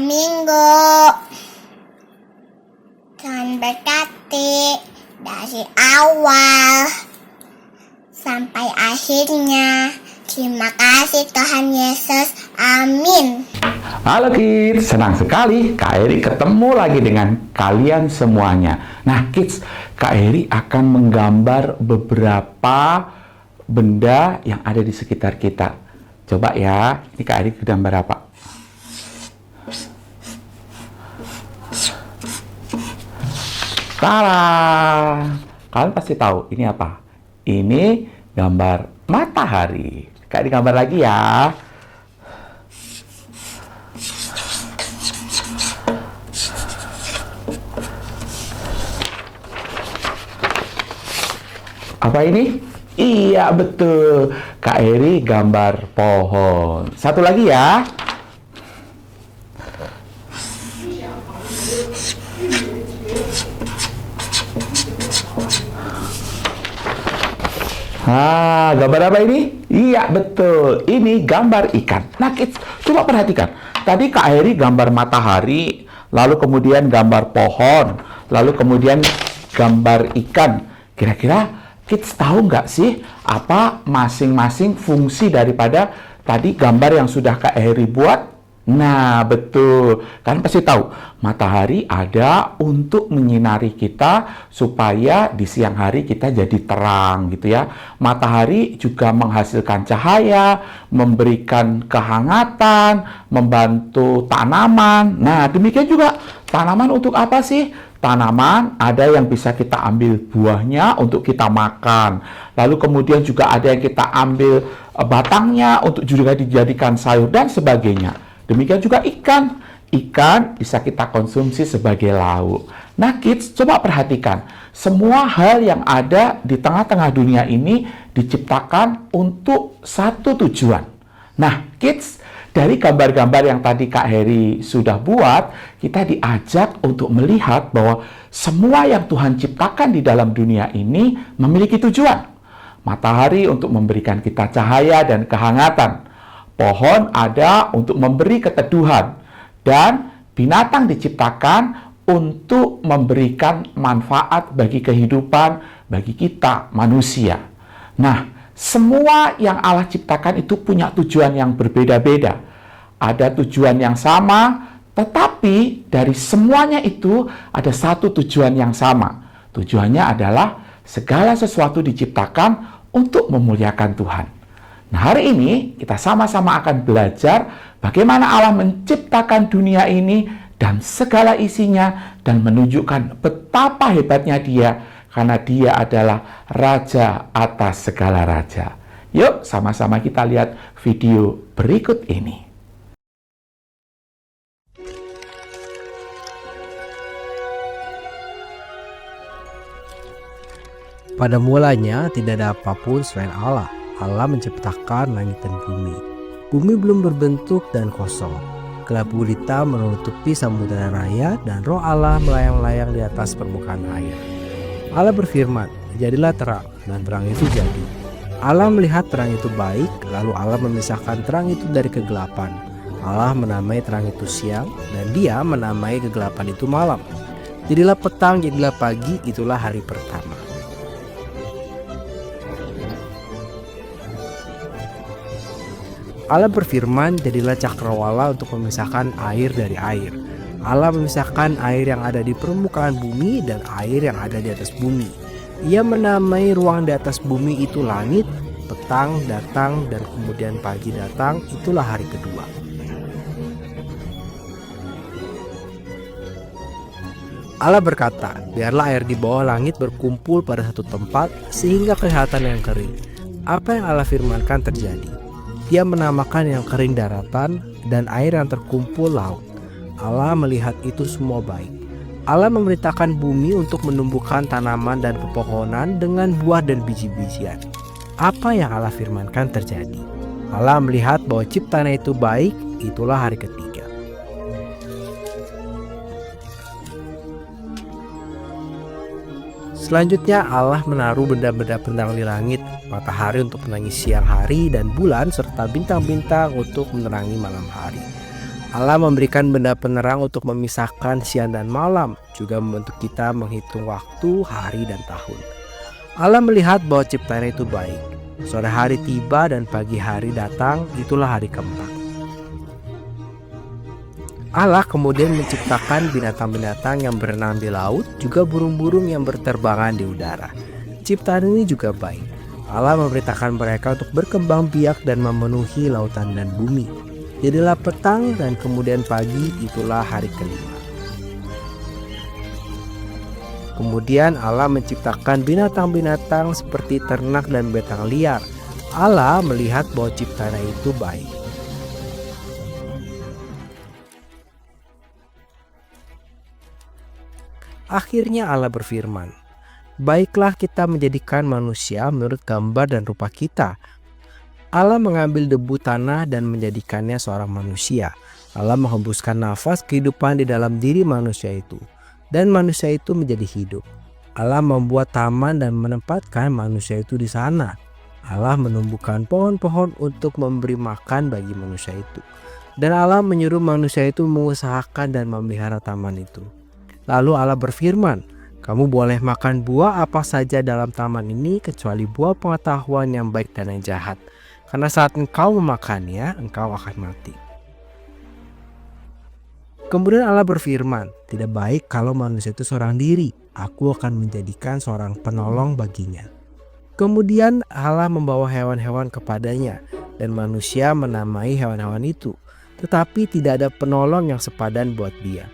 Minggu. Tuhan berkati dari awal sampai akhirnya. Terima kasih Tuhan Yesus. Amin. Halo kids, senang sekali Kak Eri ketemu lagi dengan kalian semuanya. Nah kids, Kak Eri akan menggambar beberapa benda yang ada di sekitar kita. Coba ya, ini Kak Eri gambar apa? Tara! Kalian pasti tahu ini apa? Ini gambar matahari. Kak Eri gambar lagi ya. Apa ini? Iya, betul. Kak Eri gambar pohon. Satu lagi ya. Gambar apa ini? Iya, betul. Ini gambar ikan. Nah, kids, coba perhatikan. Tadi Kak Eri gambar matahari, lalu kemudian gambar pohon, lalu kemudian gambar ikan. Kira-kira kids tahu nggak sih apa masing-masing fungsi daripada tadi gambar yang sudah Kak Eri buat? Nah, betul. Kalian pasti tahu, matahari ada untuk menyinari kita supaya di siang hari kita jadi terang gitu ya. Matahari juga menghasilkan cahaya, memberikan kehangatan, membantu tanaman. Nah, demikian juga tanaman untuk apa sih? Tanaman ada yang bisa kita ambil buahnya untuk kita makan. Lalu kemudian juga ada yang kita ambil batangnya untuk juga dijadikan sayur dan sebagainya. Demikian juga ikan. Ikan bisa kita konsumsi sebagai lauk. Nah kids, coba perhatikan. Semua hal yang ada di tengah-tengah dunia ini diciptakan untuk satu tujuan. Nah kids, dari gambar-gambar yang tadi Kak Heri sudah buat, kita diajak untuk melihat bahwa semua yang Tuhan ciptakan di dalam dunia ini memiliki tujuan. Matahari untuk memberikan kita cahaya dan kehangatan. Pohon ada untuk memberi keteduhan. Dan binatang diciptakan untuk memberikan manfaat bagi kehidupan, bagi kita manusia. Nah, semua yang Allah ciptakan itu punya tujuan yang berbeda-beda. Ada tujuan yang sama, tetapi dari semuanya itu ada satu tujuan yang sama. Tujuannya adalah segala sesuatu diciptakan untuk memuliakan Tuhan. Nah, hari ini kita sama-sama akan belajar bagaimana Allah menciptakan dunia ini dan segala isinya dan menunjukkan betapa hebatnya Dia karena Dia adalah Raja atas segala raja. Yuk, sama-sama kita lihat video berikut ini. Pada mulanya tidak ada apapun selain Allah. Allah menciptakan langit dan bumi. Bumi belum berbentuk dan kosong. Gelap gulita menutupi samudera raya dan roh Allah melayang-layang di atas permukaan air. Allah berfirman, jadilah terang, dan terang itu jadi. Allah melihat terang itu baik, lalu Allah memisahkan terang itu dari kegelapan. Allah menamai terang itu siang, dan Dia menamai kegelapan itu malam. Jadilah petang, jadilah pagi, itulah hari pertama. Allah berfirman, jadilah cakrawala untuk memisahkan air dari air. Allah memisahkan air yang ada di permukaan bumi dan air yang ada di atas bumi. Ia menamai ruang di atas bumi itu langit, petang datang dan kemudian pagi datang, itulah hari kedua. Allah berkata, biarlah air di bawah langit berkumpul pada satu tempat sehingga kelihatan yang kering. Apa yang Allah firmankan terjadi. Dia menamakan yang kering daratan dan air yang terkumpul laut. Allah melihat itu semua baik. Allah memerintahkan bumi untuk menumbuhkan tanaman dan pepohonan dengan buah dan biji-bijian. Apa yang Allah firmankan terjadi. Allah melihat bahwa ciptaannya itu baik, itulah hari ketiga. Selanjutnya Allah menaruh benda-benda bentang di langit, matahari untuk menerangi siang hari dan bulan serta bintang-bintang untuk menerangi malam hari. Allah memberikan benda penerang untuk memisahkan siang dan malam, juga membantu kita menghitung waktu, hari, dan tahun. Allah melihat bahwa ciptaannya itu baik. Sore hari tiba dan pagi hari datang, itulah hari keempat. Allah kemudian menciptakan binatang-binatang yang berenang di laut, juga burung-burung yang berterbangan di udara. Ciptaan ini juga baik. Allah memerintahkan mereka untuk berkembang biak dan memenuhi lautan dan bumi. Jadilah petang dan kemudian pagi, itulah hari kelima. Kemudian Allah menciptakan binatang-binatang seperti ternak dan betang liar. Allah melihat bahwa ciptaannya itu baik. Akhirnya Allah berfirman, "Baiklah kita menjadikan manusia menurut gambar dan rupa kita." Allah mengambil debu tanah dan menjadikannya seorang manusia. Allah menghembuskan nafas kehidupan di dalam diri manusia itu, dan manusia itu menjadi hidup. Allah membuat taman dan menempatkan manusia itu di sana. Allah menumbuhkan pohon-pohon untuk memberi makan bagi manusia itu. Dan Allah menyuruh manusia itu mengusahakan dan memelihara taman itu. Lalu Allah berfirman, "Kamu boleh makan buah apa saja dalam taman ini kecuali buah pengetahuan yang baik dan yang jahat. Karena saat engkau memakannya, engkau akan mati." Kemudian Allah berfirman, "Tidak baik kalau manusia itu seorang diri. Aku akan menjadikan seorang penolong baginya." Kemudian Allah membawa hewan-hewan kepadanya, dan manusia menamai hewan-hewan itu. Tetapi tidak ada penolong yang sepadan buat dia.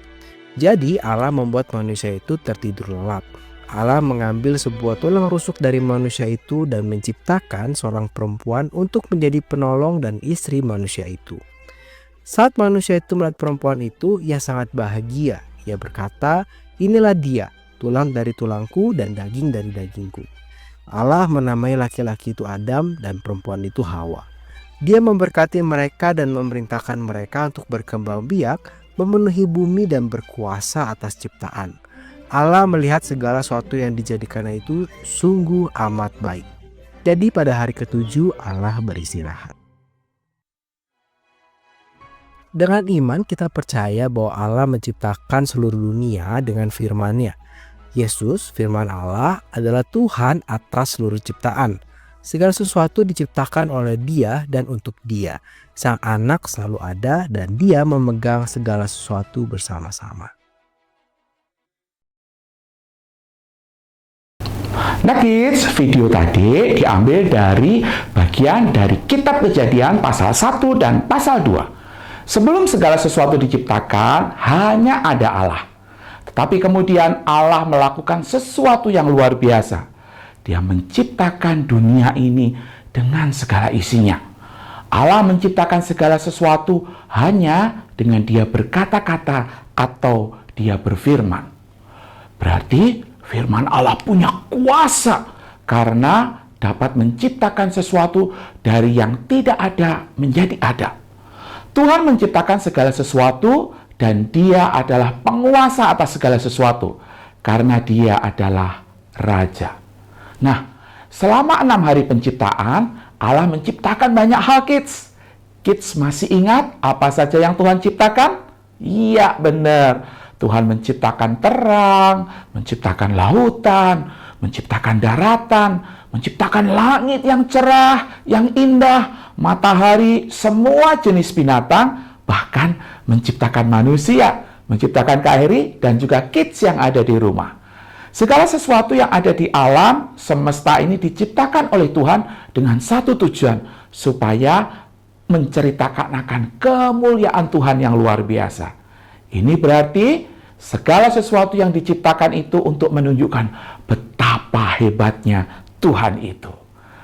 Jadi Allah membuat manusia itu tertidur lelap. Allah mengambil sebuah tulang rusuk dari manusia itu dan menciptakan seorang perempuan untuk menjadi penolong dan istri manusia itu. Saat manusia itu melihat perempuan itu, ia sangat bahagia. Ia berkata, "Inilah dia, tulang dari tulangku dan daging dari dagingku." Allah menamai laki-laki itu Adam dan perempuan itu Hawa. Dia memberkati mereka dan memerintahkan mereka untuk berkembang biak, memenuhi bumi dan berkuasa atas ciptaan. Allah melihat segala sesuatu yang dijadikannya itu sungguh amat baik. Jadi pada hari ketujuh Allah beristirahat. Dengan iman kita percaya bahwa Allah menciptakan seluruh dunia dengan firman-Nya. Yesus, firman Allah, adalah Tuhan atas seluruh ciptaan. Segala sesuatu diciptakan oleh Dia dan untuk Dia. Sang Anak selalu ada dan Dia memegang segala sesuatu bersama-sama. Nah kids, video tadi diambil dari bagian dari Kitab Kejadian pasal 1 dan pasal 2. Sebelum segala sesuatu diciptakan, hanya ada Allah. Tetapi kemudian Allah melakukan sesuatu yang luar biasa. Dia menciptakan dunia ini dengan segala isinya. Allah menciptakan segala sesuatu hanya dengan Dia berkata-kata atau Dia berfirman. Berarti firman Allah punya kuasa karena dapat menciptakan sesuatu dari yang tidak ada menjadi ada. Tuhan menciptakan segala sesuatu dan Dia adalah penguasa atas segala sesuatu karena Dia adalah Raja. Nah, selama 6 hari penciptaan, Allah menciptakan banyak hal, kids. Kids masih ingat apa saja yang Tuhan ciptakan? Iya, benar. Tuhan menciptakan terang, menciptakan lautan, menciptakan daratan, menciptakan langit yang cerah, yang indah, matahari, semua jenis binatang, bahkan menciptakan manusia, menciptakan Kak Heri dan juga kids yang ada di rumah. Segala sesuatu yang ada di alam semesta ini diciptakan oleh Tuhan dengan satu tujuan, supaya menceritakan akan kemuliaan Tuhan yang luar biasa. Ini berarti segala sesuatu yang diciptakan itu untuk menunjukkan betapa hebatnya Tuhan itu.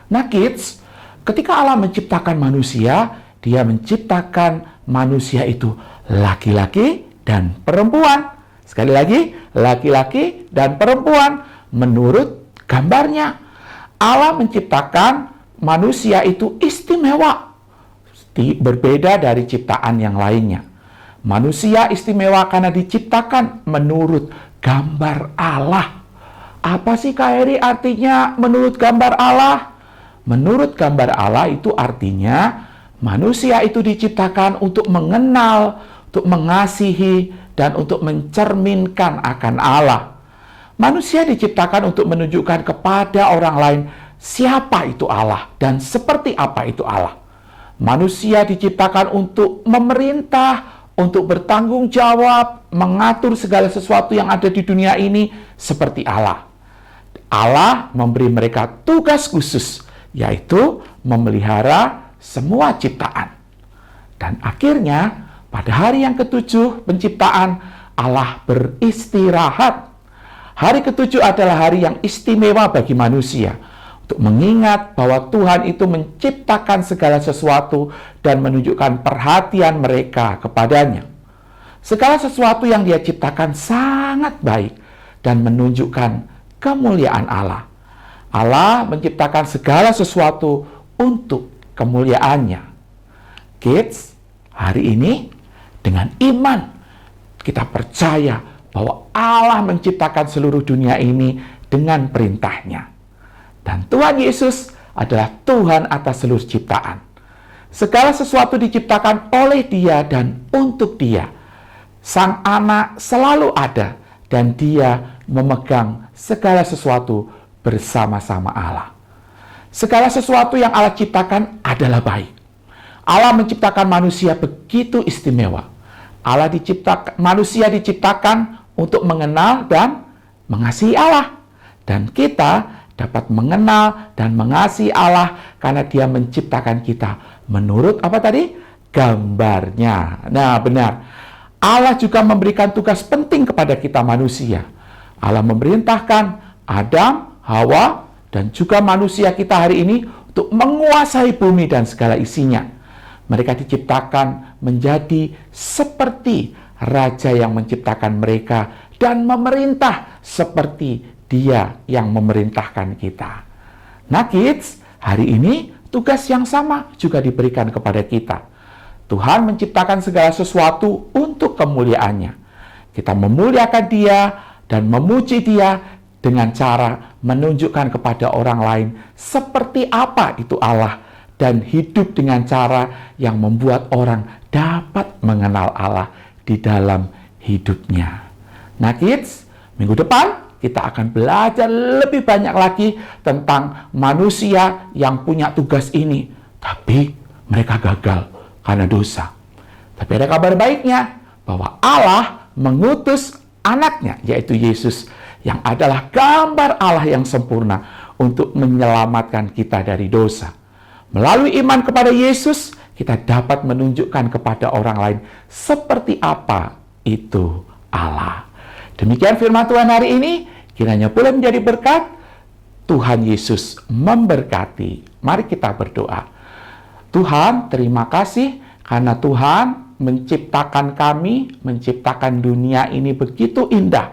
Nah kids, ketika Allah menciptakan manusia, Dia menciptakan manusia itu laki-laki dan perempuan. Sekali lagi, laki-laki dan perempuan menurut gambarnya. Allah menciptakan manusia itu istimewa, berbeda dari ciptaan yang lainnya. Manusia istimewa karena diciptakan menurut gambar Allah. Apa sih Kak Heri artinya menurut gambar Allah? Menurut gambar Allah itu artinya manusia itu diciptakan untuk mengenal, untuk mengasihi, dan untuk mencerminkan akan Allah. Manusia diciptakan untuk menunjukkan kepada orang lain siapa itu Allah dan seperti apa itu Allah. Manusia diciptakan untuk memerintah, untuk bertanggung jawab, mengatur segala sesuatu yang ada di dunia ini seperti Allah. Allah memberi mereka tugas khusus, yaitu memelihara semua ciptaan. Dan akhirnya, pada hari yang ketujuh penciptaan, Allah beristirahat. Hari ketujuh adalah hari yang istimewa bagi manusia, untuk mengingat bahwa Tuhan itu menciptakan segala sesuatu dan menunjukkan perhatian mereka kepadanya. Segala sesuatu yang Dia ciptakan sangat baik dan menunjukkan kemuliaan Allah. Allah menciptakan segala sesuatu untuk kemuliaannya. Kids, hari ini dengan iman kita percaya bahwa Allah menciptakan seluruh dunia ini dengan perintahnya. Dan Tuhan Yesus adalah Tuhan atas seluruh ciptaan. Segala sesuatu diciptakan oleh Dia dan untuk Dia. Sang Anak selalu ada dan Dia memegang segala sesuatu bersama-sama Allah. Segala sesuatu yang Allah ciptakan adalah baik. Allah menciptakan manusia begitu istimewa. Manusia diciptakan untuk mengenal dan mengasihi Allah. Dan kita dapat mengenal dan mengasihi Allah karena Dia menciptakan kita menurut apa tadi? Gambarnya. Nah, benar. Allah juga memberikan tugas penting kepada kita manusia. Allah memerintahkan Adam, Hawa, dan juga manusia kita hari ini untuk menguasai bumi dan segala isinya. Mereka diciptakan menjadi seperti Raja yang menciptakan mereka dan memerintah seperti Dia yang memerintahkan kita. Nah kids, hari ini tugas yang sama juga diberikan kepada kita. Tuhan menciptakan segala sesuatu untuk kemuliaannya. Kita memuliakan Dia dan memuji Dia dengan cara menunjukkan kepada orang lain seperti apa itu Allah dan hidup dengan cara yang membuat orang dapat mengenal Allah di dalam hidupnya. Nah kids, minggu depan kita akan belajar lebih banyak lagi tentang manusia yang punya tugas ini. Tapi mereka gagal karena dosa. Tapi ada kabar baiknya bahwa Allah mengutus anaknya, yaitu Yesus, yang adalah gambar Allah yang sempurna untuk menyelamatkan kita dari dosa. Melalui iman kepada Yesus, kita dapat menunjukkan kepada orang lain seperti apa itu Allah. Demikian firman Tuhan hari ini, kiranya boleh menjadi berkat. Tuhan Yesus memberkati. Mari kita berdoa. Tuhan, terima kasih karena Tuhan menciptakan kami, menciptakan dunia ini begitu indah,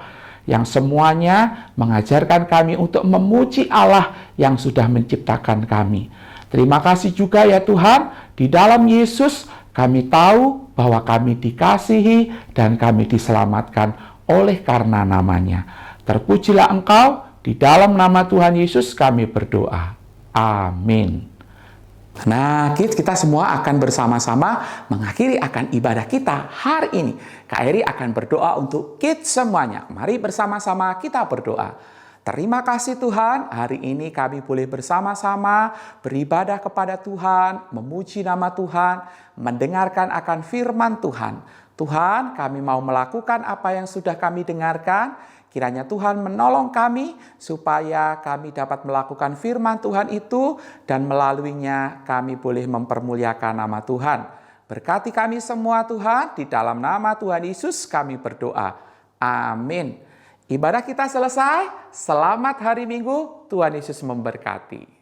yang semuanya mengajarkan kami untuk memuji Allah yang sudah menciptakan kami. Terima kasih juga ya Tuhan, di dalam Yesus kami tahu bahwa kami dikasihi dan kami diselamatkan oleh karena namanya. Terpujilah Engkau, di dalam nama Tuhan Yesus kami berdoa. Amin. Nah, kita semua akan bersama-sama mengakhiri akan ibadah kita hari ini. Kak Eri akan berdoa untuk kids semuanya. Mari bersama-sama kita berdoa. Terima kasih Tuhan, hari ini kami boleh bersama-sama beribadah kepada Tuhan, memuji nama Tuhan, mendengarkan akan firman Tuhan. Tuhan, kami mau melakukan apa yang sudah kami dengarkan. Kiranya Tuhan menolong kami supaya kami dapat melakukan firman Tuhan itu dan melaluinya kami boleh mempermuliakan nama Tuhan. Berkati kami semua Tuhan, di dalam nama Tuhan Yesus kami berdoa. Amin. Ibadah kita selesai. Selamat hari Minggu. Tuhan Yesus memberkati.